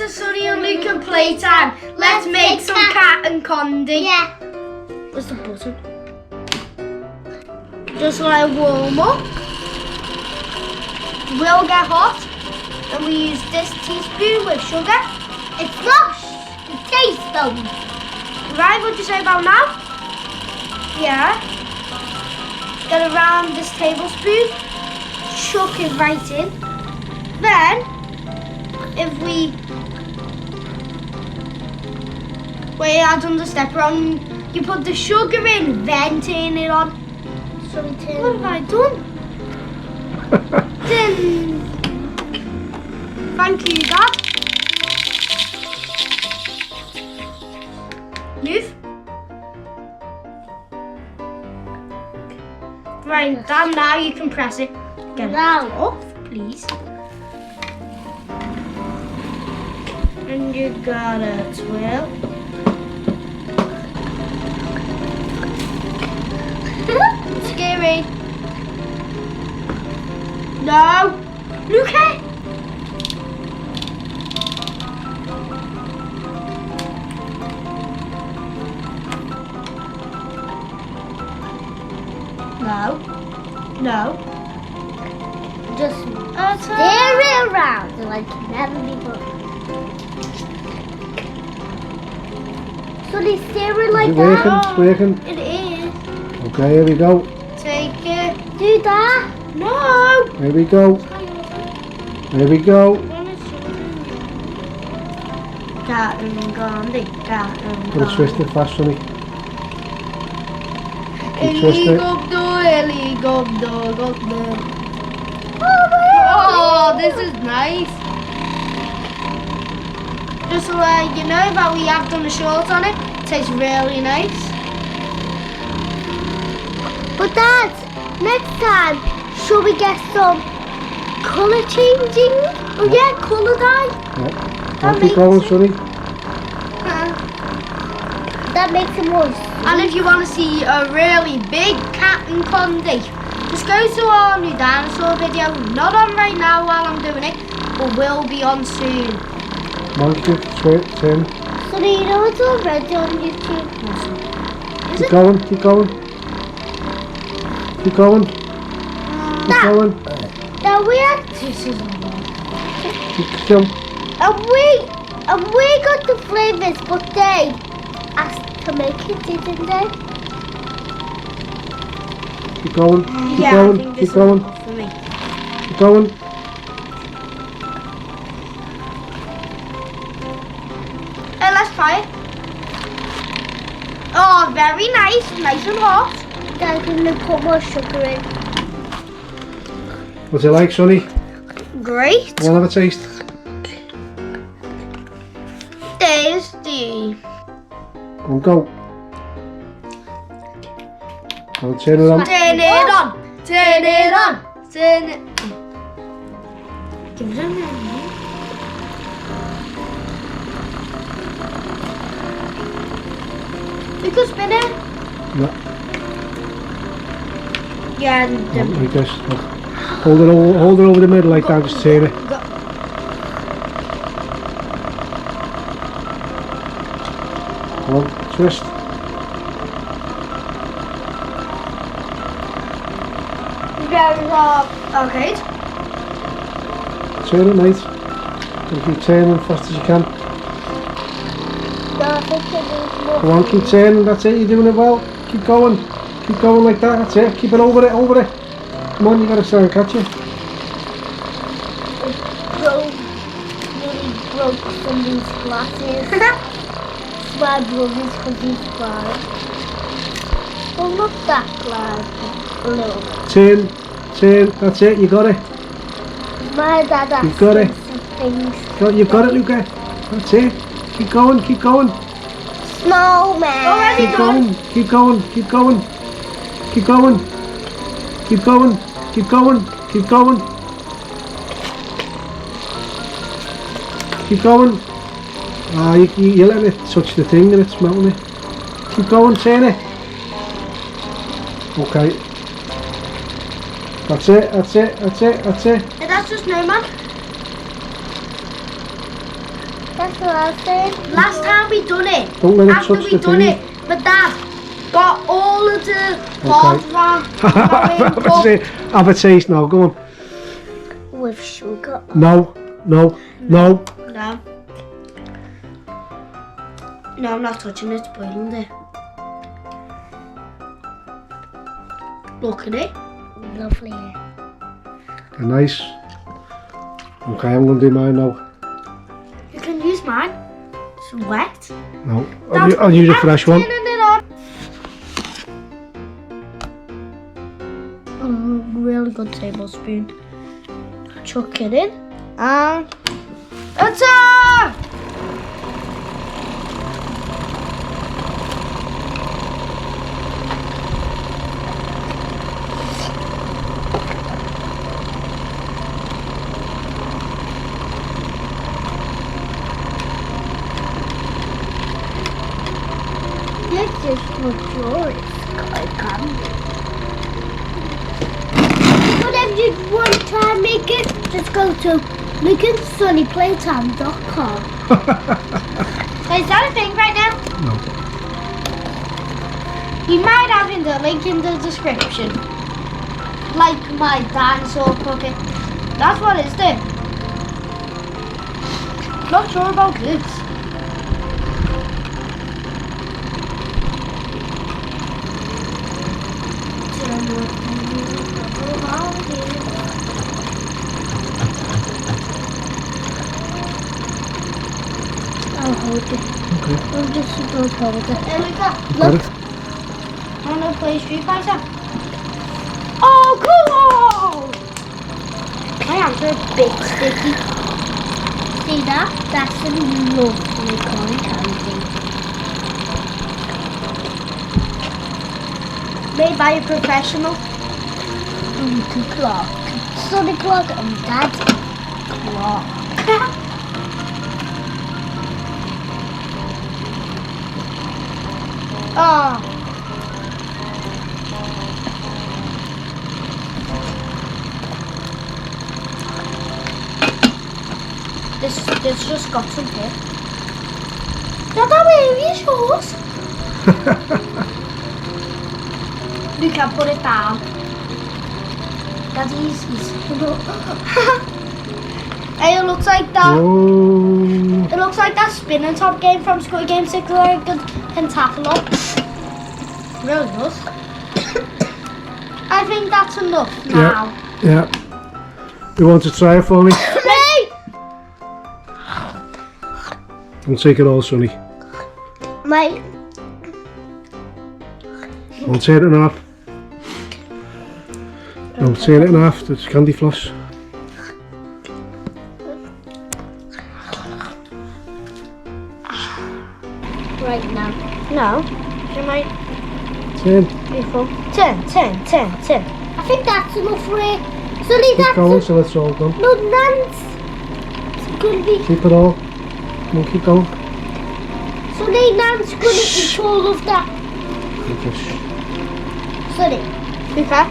to Sonny and Luca playtime. Let's make some cat and candy. Yeah. Where's the button? Just like warm up. Will get hot. And we use this teaspoon with sugar. It's not the teaspoon. Right, what do you say about now? Yeah. Get around this tablespoon. Chuck it right in. Then, if we... Wait, I've done the step wrong. You put the sugar in, then turn it on. So we turn What have I done? Then... Thank you, Dad. Move. Right, Dad, now you can press it. Get Now. it off, please. And you gotta twirl. It's scary. No. Luca. No. No. Just steer it around like never before. So they steer it like Is it working? that? It's working. It is. Okay, here we go. Take it. Do that. No. Here we go. Here we go. Cat and candy. Cat and Gotta twist it fast, Sonny. You twist it. Helicopter. Oh, this is nice. Just to let you know that we have done a short on it. Tastes really nice. But Dad, next time, should we get some colour changing? Oh yeah, colour dye. Yeah. I'll keep going, Sonny. That makes it more. And if you want to see a really big cat and candy, just go to our new dinosaur video. Not on right now while I'm doing it, but will be on soon. Monkey, turn. So do you know it's already on YouTube? Is Keep it? going, keep going. Keep going. Keep going. Now we had This is a lot. Keep still. and we got the flavours, but they asked to make it, didn't they? Keep going. Keep Yeah, I going. think this Keep is going. enough for me. Keep going. Hey, let's try it. Oh, very nice. Nice and hot. Dad, can we put more sugar in? What's it like, Sonny? Great. We'll have a taste. Tasty. Go on, go. I'll turn it on. Turn it on. Turn it on. Turn it. Give it a minute. You could spin it. Yeah. Yeah. And, Like this. Look. Hold it over the middle like that. Just turn it. Come on, twist. Okay. Turn it, mate. And keep turning as fast as you can. No, I think it needs more. Come on, keep turning. That's it. You're doing it well. Keep going. Keep going like that. That's it. Keep it over it. Over it. Come on, you gotta try and catch it. Nearly broke somebody's glasses. It's my brother's because he's blind. Well, not that blind, but a little bit. Turn. That's it. You got it. My dad asked You've got me it. some things. You've got it, Luca. That's it. Keep going. Keep going. Snowman. Already Keep going. Keep going. Keep going. Keep going. Keep going. Keep going. Keep going. Keep going. Ah, you let it touch the thing and it's melting it. Keep going, turn it. Okay. That's it, that's it, that's it, that's it. Hey, that's just no man. That's what I said. Last time we done it. Don't let it After touch we the done thing. it, my dad got all of the hard round. Have a taste now, go on. With sugar. No. No. No, I'm not touching it, it's boiling there. Look at it. Lovely. Nice. Okay, I'm going to do mine now. You can use mine. It's wet. No, I'll use a fresh one. Turning it on. Really good tablespoon. Chuck it in. And attack! Let's just put yours. I can't. Whatever you want to try and make it, just go to LukeandSonnyPlaytime.com. Is that a thing right now? No. You might have in the link in the description. Like my dinosaur cooking. That's what it's doing. Not sure about this. I'll hold it. Okay. I'll just suppose hold it. There we go. Got it? I'm gonna play Street Fighter. Oh, cool! My hands are a bit sticky. See that? That's a lovely corn candy. Made by a professional. Luca clock. Sonny clock and Dad clock. Oh. This just got some here. Dada, where are your shoes? You can put it down. Daddy's Hey, it looks like that. Oh. It looks like that spinning top game from Squid Game 6 like a pentathlon. Really does. I think that's enough now. Yeah. You want to try it for me? Me! Don't take it all, Sonny. Mate, Don't tear it in half. Don't tear it in half. It's Candy Floss. right now. No. You might Turn. before. Turn. I think that's enough for it. Sonny, Keep that's going till it's all done. no Nance. It's gonna be Keep it all. Come on, keep going. Sonny, Nance gonna eat all of that. Okay. Sonny. Okay.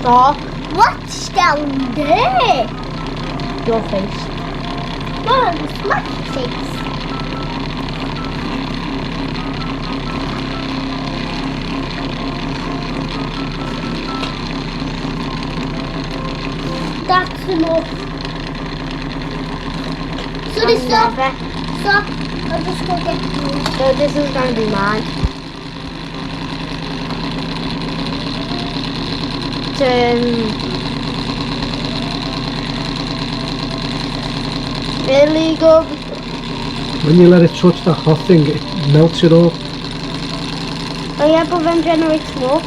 Stop. What's down there? Your face. No, it's my face. That's enough. Sonny, stop. Stop. I'll just go get you. So this is going to be mine. Really good. When you let it touch that hot thing, it melts it all. Oh yeah, but then generates more.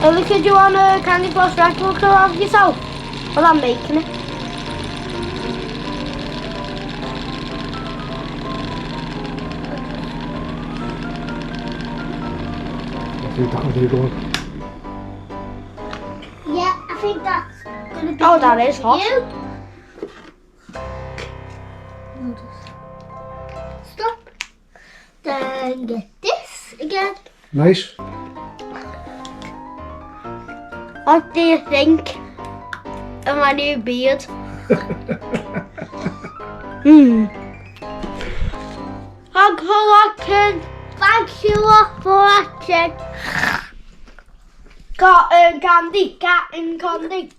Oh, look, do you want a Candy Floss replica of yourself? Well, I'm making it. I think that'll do good. Yeah, I think that's gonna be. Oh, that is for hot. you. Stop. and get this again. Nice. What do you think of my new beard? Thanks for watching. Thanks you all for watching. Cotton candy, cotton candy.